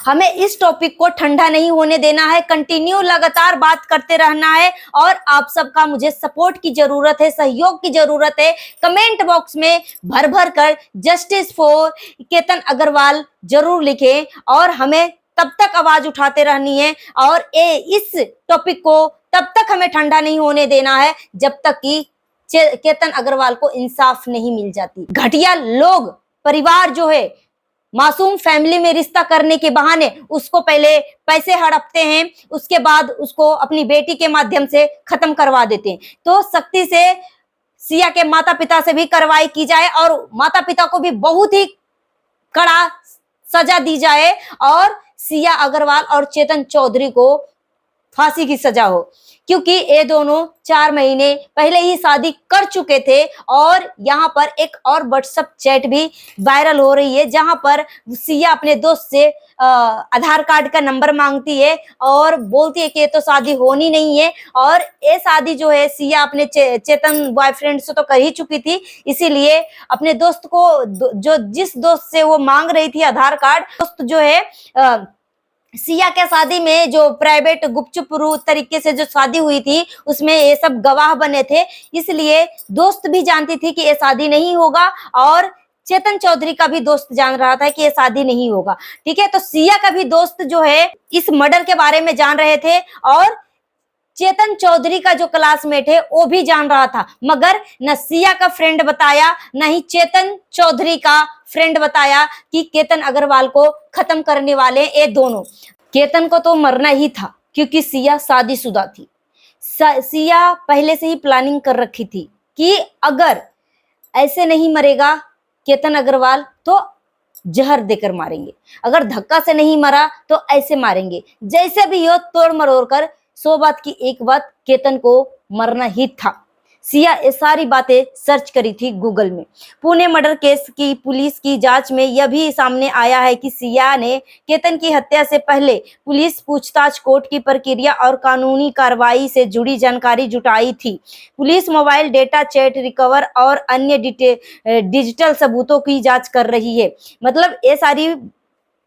हमें इस टॉपिक को ठंडा नहीं होने देना है, कंटिन्यू लगातार बात करते रहना है और आप सबका मुझे सपोर्ट की जरूरत है, सहयोग की जरूरत है। कमेंट बॉक्स में भर भर कर जस्टिस फॉर केतन अग्रवाल जरूर लिखें और हमें तब तक आवाज उठाते रहनी है और इस टॉपिक को तब तक हमें ठंडा नहीं होने देना है जब तक कि केतन अग्रवाल को इंसाफ नहीं मिल जाती। घटिया लोग, परिवार जो है, मासूम फैमिली में रिश्ता करने के बहाने उसको पहले पैसे हड़पते हैं, उसके बाद उसको अपनी बेटी के माध्यम से खत्म करवा देते हैं। तो सख्ती से सिया के माता पिता से भी कार्रवाई की जाए और माता पिता को भी बहुत ही कड़ा सजा दी जाए और सिया अग्रवाल और चेतन चौधरी को फांसी की सजा हो, क्योंकि ये दोनों 4 महीने पहले ही शादी कर चुके थे। और यहाँ पर एक और व्हाट्सएप चैट भी वायरल हो रही है जहां पर सिया अपने दोस्त से आधार कार्ड का नंबर मांगती है और बोलती है कि ये तो शादी होनी नहीं है। और ये शादी जो है सिया अपने चेतन बॉयफ्रेंड से तो कर ही चुकी थी, इसीलिए अपने दोस्त को जो जिस दोस्त से वो मांग रही थी आधार कार्ड, दोस्त जो है सिया के शादी में जो प्राइवेट गुपचुप तरीके से जो शादी हुई थी उसमें ये सब गवाह बने थे, इसलिए दोस्त भी जानती थी कि ये शादी नहीं होगा और चेतन चौधरी का भी दोस्त जान रहा था कि ये शादी नहीं होगा। ठीक है, तो सिया का भी दोस्त जो है इस मर्डर के बारे में जान रहे थे और चेतन चौधरी का जो क्लासमेट है वो भी जान रहा था, मगर न सिया का फ्रेंड बताया न ही चेतन चौधरी का फ्रेंड बताया कि केतन अग्रवाल को खत्म करने वाले ये दोनों। केतन को तो मरना ही था क्योंकि सिया शादीशुदा थी। सिया पहले से ही प्लानिंग कर रखी थी कि अगर ऐसे नहीं मरेगा केतन अग्रवाल तो जहर देकर मारेंगे, अगर धक्का से नहीं मरा तो ऐसे मारेंगे, जैसे भी हो तोड़ मरोड़ कर 100 बात की एक बात, केतन को मरना ही था। सिया ये सारी बातें सर्च करी थी गूगल में। पुणे मर्डर केस की पुलिस की जांच में यह भी सामने आया है कि सिया ने केतन की हत्या से पहले पुलिस पूछताछ, कोर्ट की प्रक्रिया और कानूनी कार्रवाई से जुड़ी जानकारी जुटाई थी। Police mobile data, chat recover और अन्य डिजिटल सबूतों की जांच कर रही है। मतलब ये सारी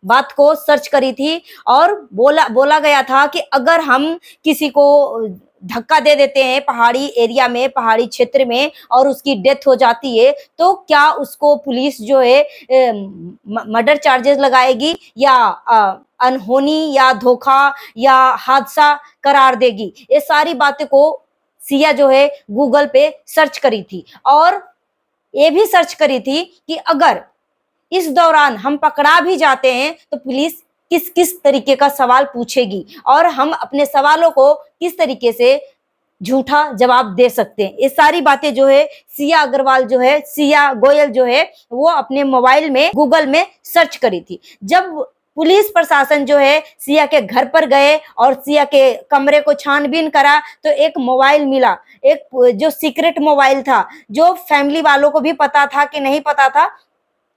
बात को सर्च करी थी और बोला गया था कि अगर हम किसी को धक्का दे देते हैं पहाड़ी एरिया में, पहाड़ी क्षेत्र में और उसकी डेथ हो जाती है तो क्या उसको पुलिस जो है मर्डर चार्जेस लगाएगी या अनहोनी या धोखा या हादसा करार देगी। ये सारी बातें को सिया जो है गूगल पे सर्च करी थी और ये भी सर्च करी थी कि अगर इस दौरान हम पकड़ा भी जाते हैं तो पुलिस किस किस तरीके का सवाल पूछेगी और हम अपने सवालों को किस तरीके से झूठा जवाब दे सकते हैं। ये सारी बातें जो है सिया अग्रवाल जो है, सिया गोयल जो है वो अपने मोबाइल में गूगल में सर्च करी थी। जब पुलिस प्रशासन जो है सिया के घर पर गए और सिया के कमरे को छानबीन करा तो एक मोबाइल मिला, एक जो सीक्रेट मोबाइल था, जो फैमिली वालों को भी पता था कि नहीं पता था,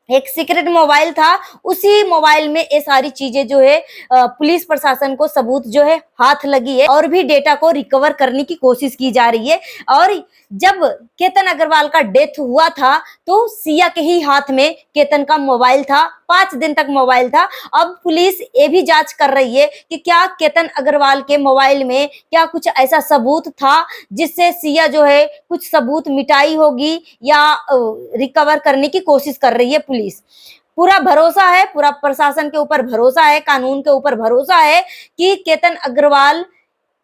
एक सीक्रेट मोबाइल था। उसी मोबाइल में ये सारी चीजें जो है पुलिस प्रशासन को सबूत जो है हाथ लगी है और भी डेटा को रिकवर करने की कोशिश की जा रही है। और जब केतन अग्रवाल का डेथ हुआ था तो सिया के ही हाथ में केतन का मोबाइल था, 5 दिन तक मोबाइल था। अब पुलिस ये भी जांच कर रही है कि क्या केतन अग्रवाल के मोबाइल में क्या कुछ ऐसा सबूत था जिससे सिया जो है कुछ सबूत मिटाई होगी या रिकवर करने की कोशिश कर रही है पुलिस। पूरा भरोसा है, पूरा प्रशासन के ऊपर भरोसा है, कानून के ऊपर भरोसा है कि केतन अग्रवाल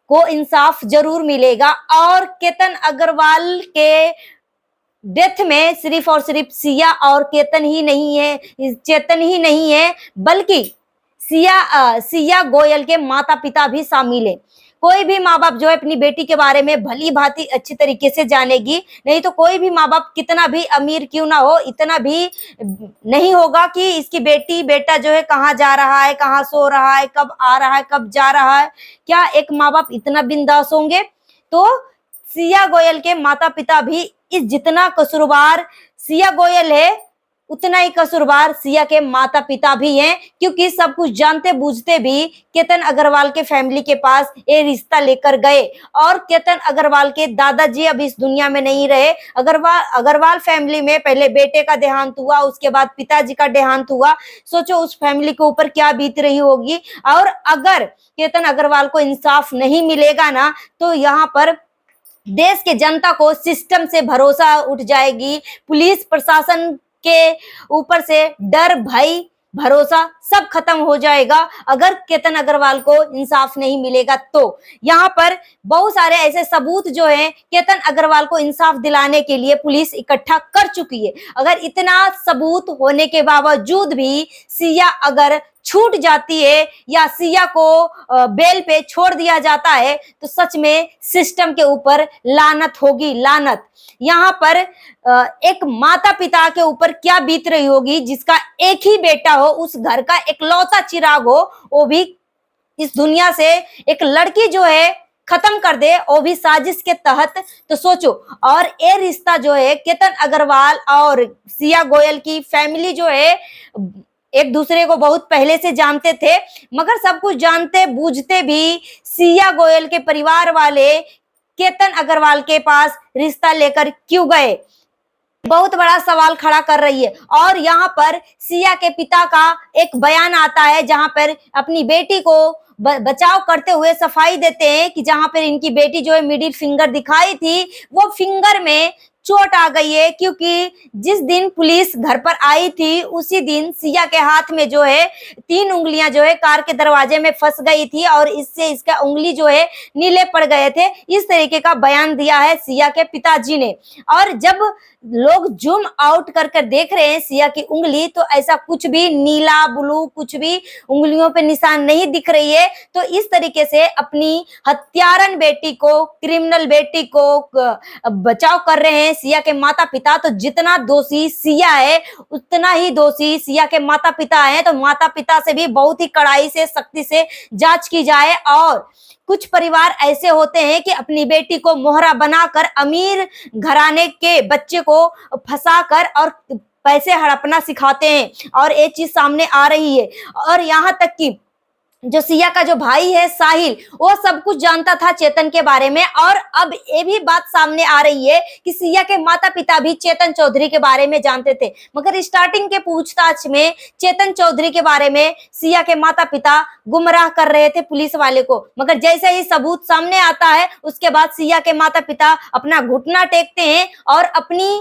को इंसाफ जरूर मिलेगा और केतन अग्रवाल के डेथ में सिर्फ और सिर्फ सिया और केतन ही नहीं है, चेतन ही नहीं है, बल्कि सिया गोयल के माता पिता भी शामिल है। कोई भी माँ बाप जो है अपनी बेटी के बारे में भली भांति अच्छी तरीके से जानेगी, नहीं तो कोई भी माँ बाप कितना भी अमीर क्यों ना हो, इतना भी नहीं होगा कि इसकी बेटी बेटा जो है कहाँ जा रहा है, कहाँ सो रहा है, कब आ रहा है, कब जा रहा है। क्या एक माँ बाप इतना बिंदास होंगे? तो सिया गोयल के माता पिता भी इस जितना कसूरवार सिया गोयल है उतना ही कसूरवार सिया के माता पिता भी हैं, क्योंकि सब कुछ जानते बूझते भी केतन अग्रवाल के फैमिली के पास ये रिश्ता लेकर गए। और केतन अग्रवाल के दादाजी अब इस दुनिया में नहीं रहे। अग्रवाल फैमिली में पहले बेटे का देहांत हुआ, उसके बाद पिताजी का देहांत हुआ। सोचो उस फैमिली के ऊपर क्या बीत रही होगी। और अगर केतन अग्रवाल को इंसाफ नहीं मिलेगा ना, तो यहाँ पर देश के जनता को सिस्टम से भरोसा उठ जाएगी। पुलिस प्रशासन के ऊपर से डर, भय, भरोसा सब खत्म हो जाएगा अगर केतन अग्रवाल को इंसाफ नहीं मिलेगा। तो यहाँ पर बहुत सारे ऐसे सबूत जो हैं केतन अग्रवाल को इंसाफ दिलाने के लिए पुलिस इकट्ठा कर चुकी है। अगर इतना सबूत होने के बावजूद भी सिया अगर छूट जाती है या सिया को बेल पे छोड़ दिया जाता है, तो सच में सिस्टम के ऊपर लानत होगी, लानत। यहाँ पर एक माता पिता के ऊपर क्या बीत रही होगी, जिसका एक ही बेटा हो, उस घर का इकलौता चिराग हो, वो भी इस दुनिया से एक लड़की जो है खत्म कर दे, वो भी साजिश के तहत। तो सोचो। और ये रिश्ता जो है केतन अग्रवाल और सिया गोयल की फैमिली जो है एक दूसरे को बहुत पहले से जानते थे, मगर सब कुछ जानते बूझते भी सिया गोयल के परिवार वाले केतन अग्रवाल के पास रिश्ता लेकर क्यों गए, बहुत बड़ा सवाल खड़ा कर रही है। और यहाँ पर सिया के पिता का एक बयान आता है, जहां पर अपनी बेटी को बचाव करते हुए सफाई देते हैं कि जहां पर इनकी बेटी जो है मिडिल फिंगर दिखाई थी, वो फिंगर में चोट आ गई है, क्योंकि जिस दिन पुलिस घर पर आई थी उसी दिन सिया के हाथ में जो है 3 उंगलियां जो है कार के दरवाजे में फंस गई थी और इससे इसका उंगली जो है नीले पड़ गए थे। इस तरीके का बयान दिया है सिया के पिताजी ने। और जब लोग जूम आउट कर कर देख रहे हैं सिया की उंगली, तो ऐसा कुछ भी नीला ब्लू कुछ भी उंगलियों पे निशान नहीं दिख रही है। तो इस तरीके से अपनी हत्यारन बेटी को, क्रिमिनल बेटी को बचाव कर रहे हैं सिया के माता पिता। तो जितना दोषी सिया है उतना ही दोषी सिया के माता पिता हैं। तो माता पिता से भी बहुत ही कड़ाई से, सख्ती से जांच की जाए। और कुछ परिवार ऐसे होते हैं कि अपनी बेटी को मोहरा बनाकर अमीर घराने के बच्चे को फंसाकर और पैसे हड़पना सिखाते हैं, और ये चीज सामने आ रही है। और यहाँ तक कि जो सिया का जो भाई है साहिल, वो सब कुछ जानता था चेतन के बारे में। और अब ये भी बात सामने आ रही है कि सिया के माता पिता भी चेतन चौधरी के बारे में जानते थे, मगर स्टार्टिंग के पूछताछ में चेतन चौधरी के बारे में सिया के माता पिता गुमराह कर रहे थे पुलिस वाले को। मगर जैसे ही सबूत सामने आता है, उसके बाद सिया के माता पिता अपना घुटना टेकते हैं और अपनी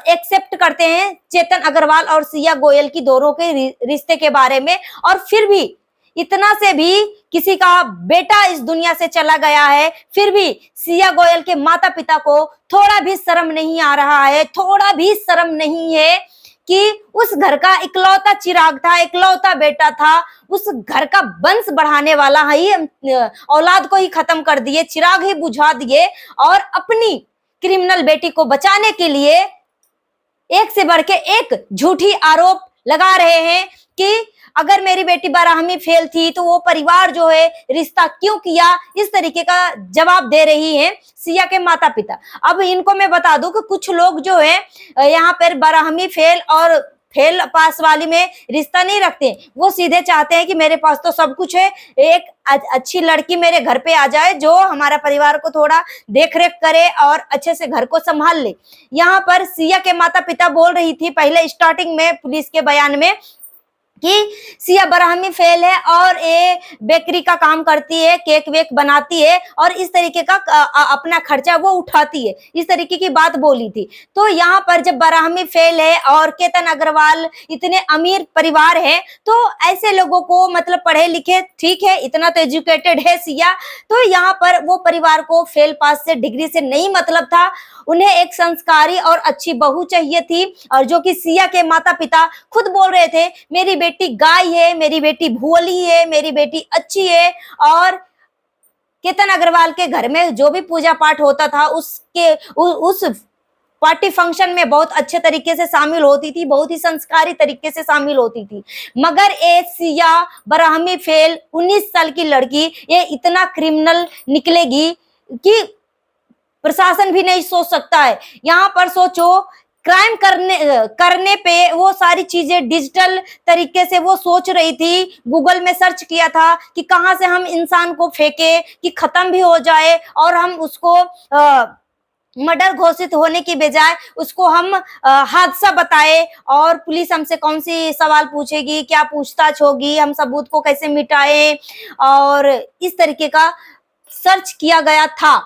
एक्सेप्ट करते हैं चेतन अग्रवाल और सिया गोयल की दोनों के रिश्ते के बारे में। और फिर भी इतना से भी किसी का बेटा इस दुनिया से चला गया है, फिर भी सिया गोयल के माता पिता को थोड़ा भी शर्म नहीं आ रहा है, थोड़ा भी शर्म नहीं है कि उस घर का इकलौता चिराग था, इकलौता बेटा था, उस घर का वंश बढ़ाने वाला ही औलाद को ही खत्म कर दिए, चिराग ही बुझा दिए। और अपनी क्रिमिनल बेटी को बचाने के लिए एक से बढ़ के एक झूठी आरोप लगा रहे हैं कि अगर मेरी बेटी 12वीं फेल थी तो वो परिवार जो है रिश्ता क्यों किया, इस तरीके का जवाब दे रही हैं सिया के माता पिता। अब इनको मैं बता दूं कि कुछ लोग जो है यहाँ पर 12वीं फेल और फेल पास वाली में रिश्ता नहीं रखते, वो सीधे चाहते हैं कि मेरे पास तो सब कुछ है, एक अच्छी लड़की मेरे घर पे आ जाए जो हमारा परिवार को थोड़ा देख रेख करे और अच्छे से घर को संभाल ले। यहाँ पर सिया के माता पिता बोल रही थी पहले स्टार्टिंग में पुलिस के बयान में कि सिया 12वीं फेल है और ये बेकरी का काम करती है, केक वेक बनाती है और इस तरीके का अपना खर्चा वो उठाती है, इस तरीके की बात बोली थी। तो यहाँ पर जब 12वीं फेल है और केतन अग्रवाल इतने अमीर परिवार है, तो ऐसे लोगों को मतलब पढ़े लिखे, ठीक है इतना तो एजुकेटेड है सिया, तो यहाँ पर वो परिवार को फेल पास से डिग्री से नहीं मतलब था, उन्हें एक संस्कारी और अच्छी बहू चाहिए थी। और जो कि सिया के माता पिता खुद बोल रहे थे मेरी बेटी गाय है, मेरी बेटी भोली है, मेरी बेटी अच्छी है। और केतन अग्रवाल के घर में जो भी पूजा पाठ होता था उस पार्टी फंक्शन में बहुत अच्छे तरीके से शामिल होती थी, बहुत ही संस्कारी तरीके से शामिल होती थी। मगर ये सिया 12वीं फेल 19 साल की लड़की ये इतना क्रिमिनल निकलेगी कि प्रशासन भी नहीं सोच सकता है। यहाँ पर सोचो क्राइम करने पे वो सारी चीजें डिजिटल तरीके से वो सोच रही थी। गूगल में सर्च किया था कि कहाँ से हम इंसान को फेंके कि खत्म भी हो जाए और हम उसको मर्डर घोषित होने की बजाय उसको हम हादसा बताए, और पुलिस हमसे कौन सी सवाल पूछेगी, क्या पूछताछ होगी, हम सबूत को कैसे मिटाएं, और इस तरीके का सर्च किया गया था।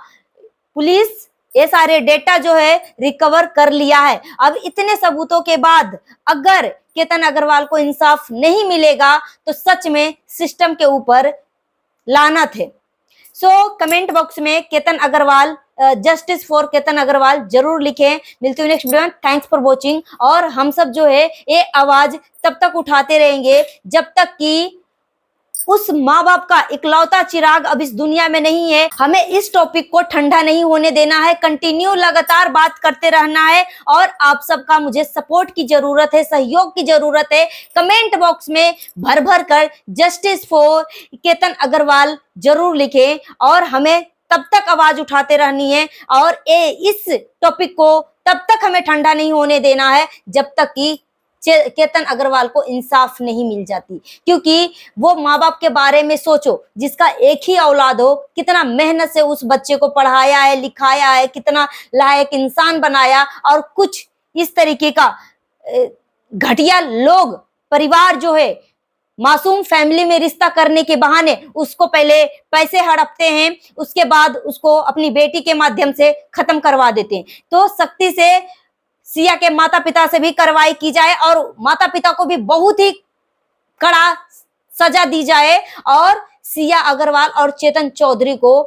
पुलिस ये सारे डेटा जो है रिकवर कर लिया है। अब इतने सबूतों के बाद अगर केतन अग्रवाल को इंसाफ नहीं मिलेगा तो सच में सिस्टम के ऊपर लानत है। सो कमेंट बॉक्स में केतन अग्रवाल, जस्टिस फॉर केतन अग्रवाल जरूर लिखें। मिलती हूँ नेक्स्ट वीडियो में। Thanks for watching. और हम सब जो है ये आवाज तब तक उठाते रहेंगे जब तक कि उस माँ बाप का इकलौता चिराग अब इस दुनिया में नहीं है। हमें इस टॉपिक को ठंडा नहीं होने देना है, कंटिन्यू लगातार बात करते रहना है, और आप सबका मुझे सपोर्ट की जरूरत है, सहयोग की जरूरत है। कमेंट बॉक्स में भर भर कर जस्टिस फॉर केतन अग्रवाल जरूर लिखें, और हमें तब तक आवाज उठाते रहनी है, और इस टॉपिक को तब तक हमें ठंडा नहीं होने देना है जब तक कि केतन अग्रवाल को इंसाफ नहीं मिल जाती। क्योंकि वो माँ बाप के बारे में सोचो जिसका एक ही औलाद हो, कितना मेहनत से उस बच्चे को पढ़ाया है, लिखाया है, कितना लायक इंसान बनाया, और कुछ इस तरीके का घटिया लोग, परिवार जो है मासूम फैमिली में रिश्ता करने के बहाने उसको पहले पैसे हड़पते हैं, उसके बाद उसको अपनी बेटी के माध्यम से खत्म करवा देते हैं। तो सख्ती से सिया के माता पिता से भी कार्रवाई की जाए, और माता पिता को भी बहुत ही कड़ा सजा दी जाए, और सिया अग्रवाल और चेतन चौधरी को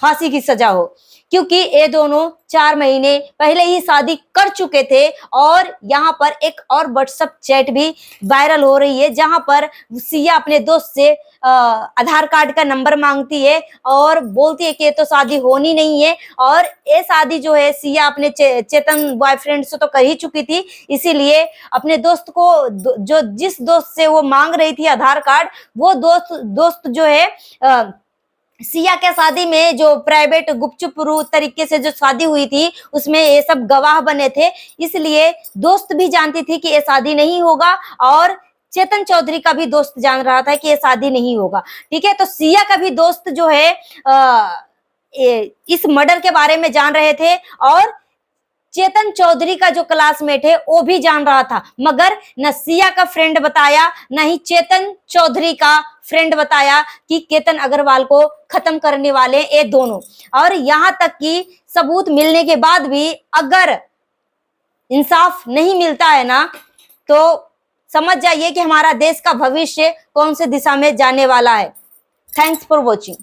फांसी की सजा हो। क्योंकि ये दोनों 4 महीने पहले ही शादी कर चुके थे, और यहाँ पर एक और व्हाट्सएप चैट भी वायरल हो रही है जहां पर सिया अपने दोस्त से आधार कार्ड का नंबर मांगती है और बोलती है कि ये तो शादी होनी नहीं है। और ये शादी जो है सिया अपने चेतन बॉयफ्रेंड से तो कर ही चुकी थी, इसीलिए अपने दोस्त को जो जिस दोस्त से वो मांग रही थी आधार कार्ड, वो दोस्त जो है सिया के शादी में जो प्राइवेट गुपचुप तरीके से जो शादी हुई थी उसमें ये सब गवाह बने थे, इसलिए दोस्त भी जानती थी कि ये शादी नहीं होगा, और चेतन चौधरी का भी दोस्त जान रहा था कि ये शादी नहीं होगा। ठीक है, तो सिया का भी दोस्त जो है इस मर्डर के बारे में जान रहे थे, और चेतन चौधरी का जो क्लासमेट है वो भी जान रहा था, मगर न सिया का फ्रेंड बताया न ही चेतन चौधरी का फ्रेंड बताया कि केतन अग्रवाल को खत्म करने वाले ये दोनों। और यहाँ तक कि सबूत मिलने के बाद भी अगर इंसाफ नहीं मिलता है ना, तो समझ जाइए कि हमारा देश का भविष्य कौन से दिशा में जाने वाला है। Thanks for watching.